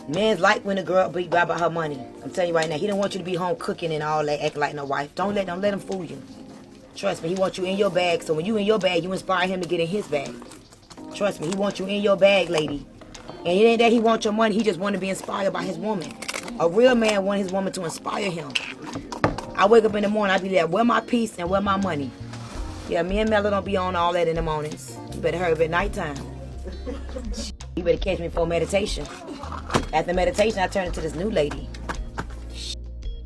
Men's like when a girl be about her money. I'm telling you right now, he don't want you to be home cooking and all that, acting like no wife. Don't let him fool you. Trust me, he wants you in your bag. So when you in your bag, you inspire him to get in his bag. Trust me, he wants you in your bag, lady. And it ain't that he wants your money, he just want to be inspired by his woman. A real man wants his woman to inspire him. I wake up in the morning, I be like, where my peace and where my money? Yeah, me and Mella don't be on all that in the mornings. You better hurry up at nighttime. You better catch me for meditation. After meditation, I turn into this new lady.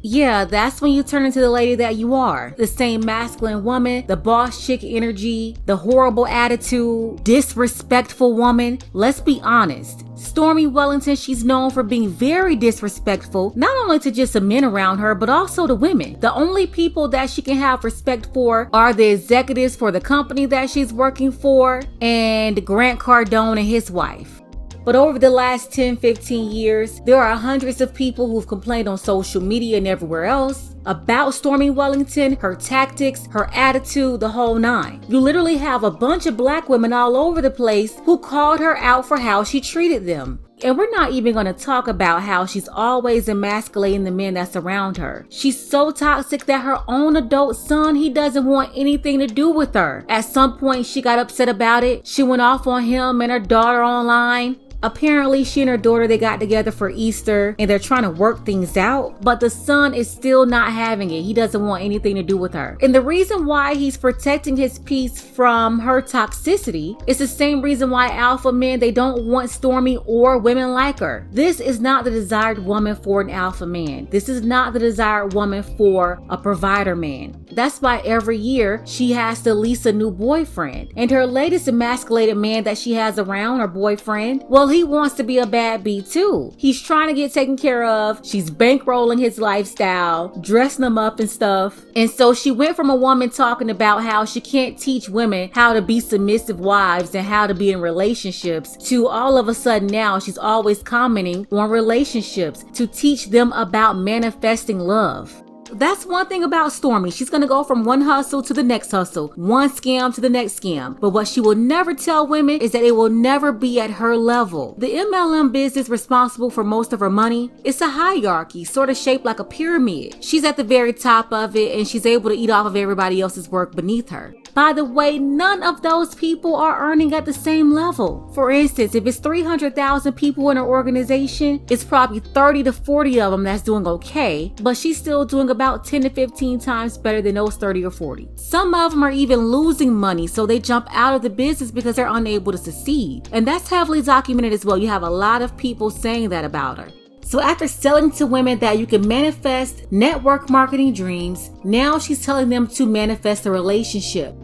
Yeah, that's when you turn into the lady that you are. The same masculine woman, the boss chick energy, the horrible attitude, disrespectful woman. Let's be honest. Stormy Wellington, she's known for being very disrespectful, not only to just the men around her, but also to women. The only people that she can have respect for are the executives for the company that she's working for and Grant Cardone and his wife. But over the last 10-15 years, there are hundreds of people who've complained on social media and everywhere else about Stormy Wellington, her tactics, her attitude, the whole nine. You literally have a bunch of black women all over the place who called her out for how she treated them. And we're not even going to talk about how she's always emasculating the men that's around her. She's so toxic that her own adult son, he doesn't want anything to do with her. At some point, she got upset about it. She went off on him and her daughter online. Apparently, she and her daughter, they got together for Easter and they're trying to work things out, but the son is still not having it. He doesn't want anything to do with her. And the reason why he's protecting his peace from her toxicity is the same reason why alpha men, they don't want Stormy or women like her. This is not the desired woman for an alpha man. This is not the desired woman for a provider man. That's why every year she has to lease a new boyfriend. And her latest emasculated man that she has around, her boyfriend, well, he wants to be a bad bee too. He's trying to get taken care of. She's bankrolling his lifestyle, dressing him up and stuff. And so she went from a woman talking about how she can't teach women how to be submissive wives and how to be in relationships to all of a sudden now she's always commenting on relationships to teach them about manifesting love. That's one thing about Stormy. She's going to go from one hustle to the next hustle, one scam to the next scam. But what she will never tell women is that it will never be at her level. The MLM business responsible for most of her money, it's a hierarchy, sort of shaped like a pyramid. She's at the very top of it and she's able to eat off of everybody else's work beneath her. By the way, none of those people are earning at the same level. For instance, if it's 300,000 people in her organization, it's probably 30 to 40 of them that's doing okay, but she's still doing about 10 to 15 times better than those 30 or 40. Some of them are even losing money, so they jump out of the business because they're unable to succeed. And that's heavily documented as well. You have a lot of people saying that about her. So after selling to women that you can manifest network marketing dreams, now she's telling them to manifest a relationship.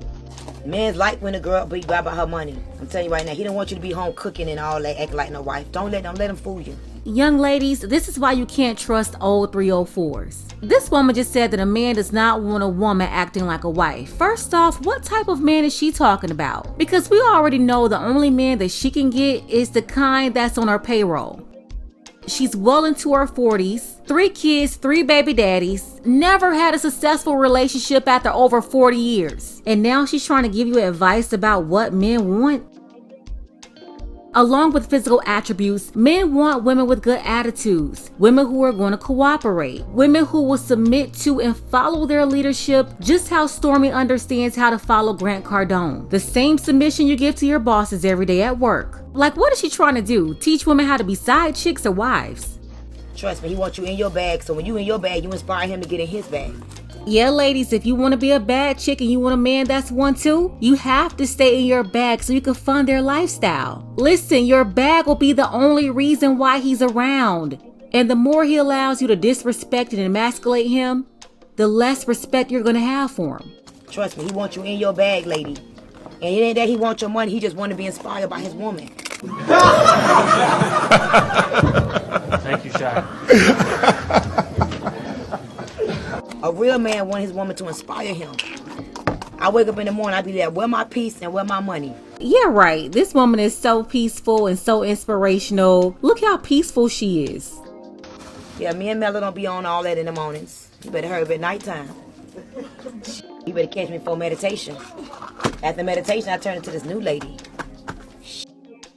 Men's like when a girl be about her money. I'm telling you right now, he don't want you to be home cooking and all that, acting like no wife. Don't let him fool you. Young ladies, this is why you can't trust old 304s. This woman just said that a man does not want a woman acting like a wife. First off, what type of man is she talking about? Because we already know the only man that she can get is the kind that's on her payroll. She's well into her 40s, 3 kids, 3 baby daddies, never had a successful relationship after over 40 years. And now she's trying to give you advice about what men want. Along with physical attributes, men want women with good attitudes, women who are going to cooperate, women who will submit to and follow their leadership just how Stormy understands how to follow Grant Cardone. The same submission you give to your bosses every day at work. Like, what is she trying to do? Teach women how to be side chicks or wives? Trust me, he wants you in your bag, so when you in your bag, you inspire him to get in his bag. Yeah, ladies, if you want to be a bad chick and you want a man that's one too, you have to stay in your bag so you can fund their lifestyle. Listen, your bag will be the only reason why he's around. And the more he allows you to disrespect and emasculate him, the less respect you're going to have for him. Trust me, he wants you in your bag, lady. And it ain't that he wants your money, he just want to be inspired by his woman. Thank you, Shaq. A real man wants his woman to inspire him. I wake up in the morning, I be like, where my peace and where my money? Yeah, right. This woman is so peaceful and so inspirational. Look how peaceful she is. Yeah, me and Mella don't be on all that in the mornings. You better hurry up at nighttime. You better catch me for meditation. After meditation, I turn into this new lady.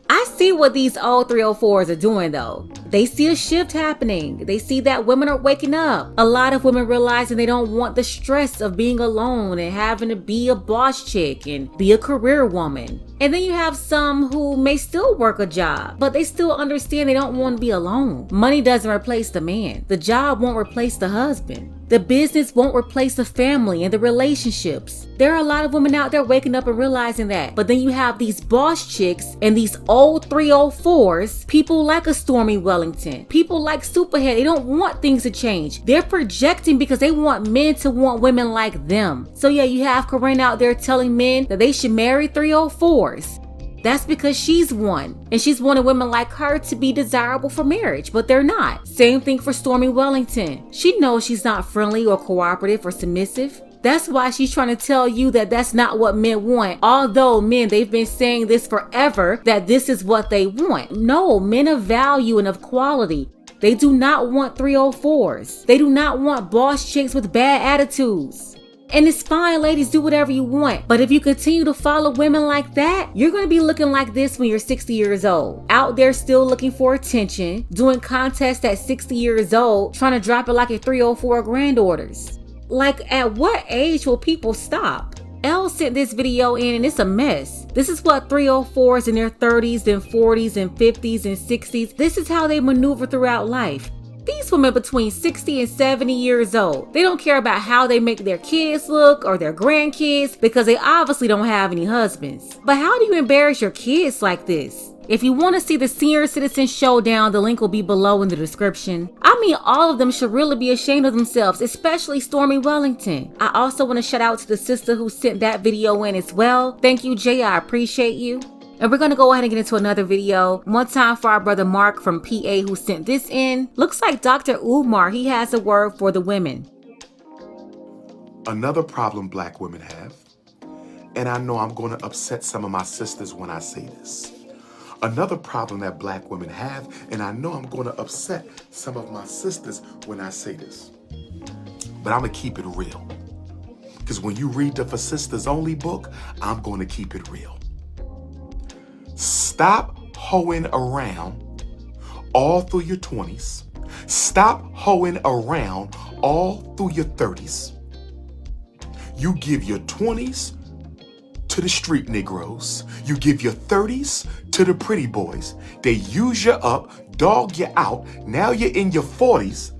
I see what these old 304s are doing though. They see a shift happening. They see that women are waking up. A lot of women realizing they don't want the stress of being alone and having to be a boss chick and be a career woman. And then you have some who may still work a job, but they still understand they don't want to be alone. Money doesn't replace the man. The job won't replace the husband. The business won't replace the family and the relationships. There are a lot of women out there waking up and realizing that. But then you have these boss chicks and these old 304s, people like a Stormy Wellington, people like Superhead. They don't want things to change. They're projecting because they want men to want women like them. So yeah, you have Corinne out there telling men that they should marry 304s. That's because she's one, and she's wanted women like her to be desirable for marriage, but they're not. Same thing for Stormy Wellington. She knows she's not friendly or cooperative or submissive. That's why she's trying to tell you that that's not what men want. Although men, they've been saying this forever, that this is what they want. No, men of value and of quality. They do not want 304s. They do not want boss chicks with bad attitudes. And it's fine, ladies, do whatever you want. But if you continue to follow women like that, you're going to be looking like this when you're 60 years old. Out there still looking for attention, doing contests at 60 years old, trying to drop it like your 304 granddaughters. Like, at what age will people stop? Elle sent this video in and it's a mess. This is what 304s in their 30s and 40s and 50s and 60s, this is how they maneuver throughout life. These women between 60 and 70 years old, they don't care about how they make their kids look or their grandkids because they obviously don't have any husbands. But how do you embarrass your kids like this? If you want to see the Senior Citizen Showdown, the link will be below in the description. I mean, all of them should really be ashamed of themselves, especially Stormy Wellington. I also want to shout out to the sister who sent that video in as well. Thank you, Jay. I appreciate you. And we're going to go ahead and get into another video. One time for our brother Mark from PA who sent this in. Looks like Dr. Umar, he has a word for the women. Another problem black women have, and I know I'm going to upset some of my sisters when I say this. Another problem that black women have, and I know I'm going to upset some of my sisters when I say this. But I'm going to keep it real. Because when you read the For Sisters Only book, I'm going to keep it real. Stop hoeing around all through your 20s. Stop hoeing around all through your 30s. You give your 20s to the street Negroes. You give your 30s to the pretty boys. They use you up, dog you out. Now you're in your 40s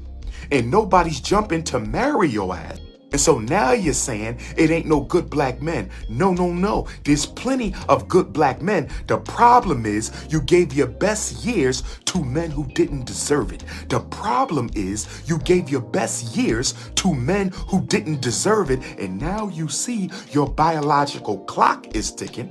and nobody's jumping to marry your ass. And so now you're saying it ain't no good black men. No, no, no. There's plenty of good black men. The problem is you gave your best years to men who didn't deserve it. The problem is you gave your best years to men who didn't deserve it. And now you see your biological clock is ticking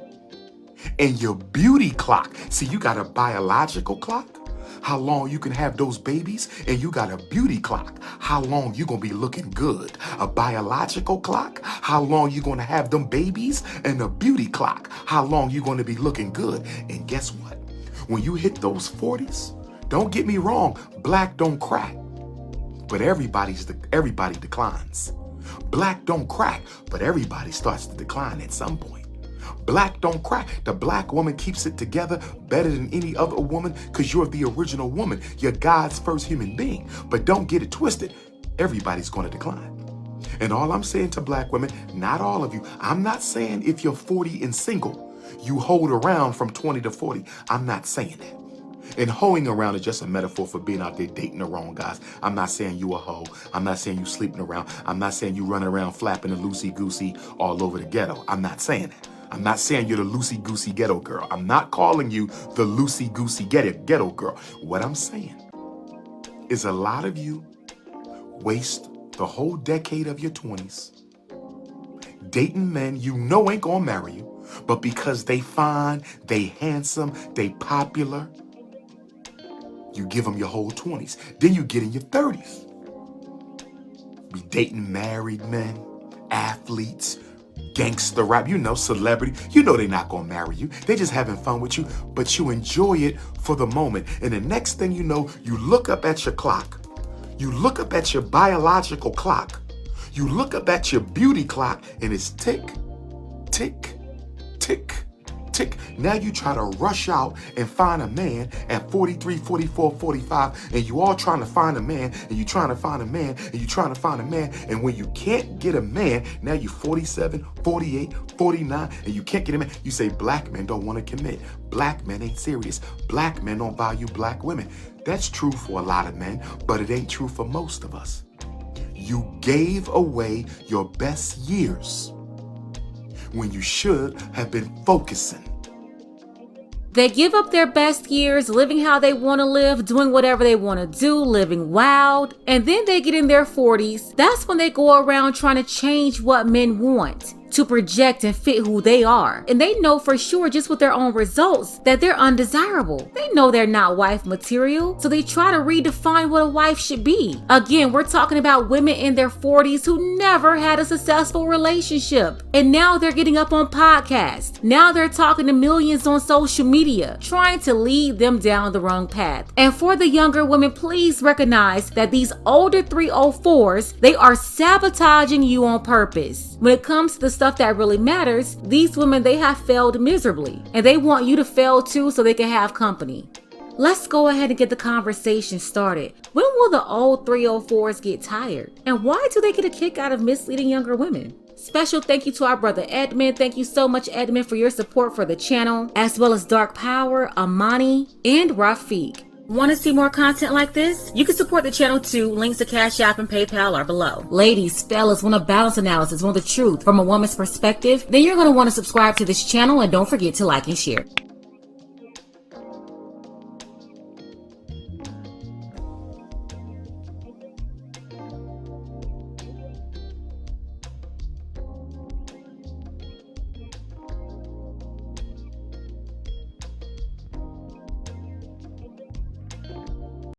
and your beauty clock. See, you got a biological clock. How long you can have those babies, and you got a beauty clock. How long you gonna be looking good? A biological clock. How long you gonna have them babies, and a beauty clock. How long you gonna be looking good? And guess what? When you hit those 40s, don't get me wrong, black don't crack, but everybody declines. Black don't crack, but everybody starts to decline at some point. Black don't crack. The black woman keeps it together better than any other woman because you're the original woman. You're God's first human being. But don't get it twisted. Everybody's going to decline. And all I'm saying to black women, not all of you, I'm not saying if you're 40 and single, you hold around from 20 to 40. I'm not saying that. And hoeing around is just a metaphor for being out there dating the wrong guys. I'm not saying you a hoe. I'm not saying you sleeping around. I'm not saying you running around flapping the loosey-goosey all over the ghetto. I'm not saying that. I'm not saying you're the loosey-goosey ghetto girl. I'm not calling you the loosey-goosey ghetto girl. What I'm saying is a lot of you waste the whole decade of your 20s dating men you know ain't gonna marry you, but because they fine, they handsome, they popular, you give them your whole 20s. Then you get in your 30s. Be dating married men, athletes, gangster rap, celebrity. They're not gonna marry you. They're just having fun with you, but you enjoy it for the moment. And the next thing you know, you look up at your clock. You look up at your biological clock. You look up at your beauty clock and it's tick, tick, tick, tick. Now you try to rush out and find a man at 43, 44, 45, and you all trying to find a man, and you trying to find a man, and you trying to find a man, and when you can't get a man, now you 47, 48, 49, and you can't get a man. You say black men don't want to commit. Black men ain't serious. Black men don't value black women. That's true for a lot of men, but it ain't true for most of us. You gave away your best years when you should have been focusing. They give up their best years living how they want to live, doing whatever they want to do, living wild, and then they get in their 40s. That's when they go around trying to change what men want, to project and fit who they are. And they know for sure just with their own results that they're undesirable. They know they're not wife material, so they try to redefine what a wife should be. Again, we're talking about women in their 40s who never had a successful relationship. And now they're getting up on podcasts. Now they're talking to millions on social media, trying to lead them down the wrong path. And for the younger women, please recognize that these older 304s, they are sabotaging you on purpose. When it comes to the stuff that really matters, these women, they have failed miserably, and they want you to fail too so they can have company. Let's go ahead and get the conversation started. When will the old 304s get tired? And why do they get a kick out of misleading younger women? Special thank you to our brother Edmund. Thank you so much, Edmund, for your support for the channel, as well as Dark Power, Amani, and Rafiq. Want to see more content like this? You can support the channel too. Links to Cash App and PayPal are below. Ladies, fellas, want a balance analysis, want the truth from a woman's perspective? Then you're going to want to subscribe to this channel, and don't forget to like and share.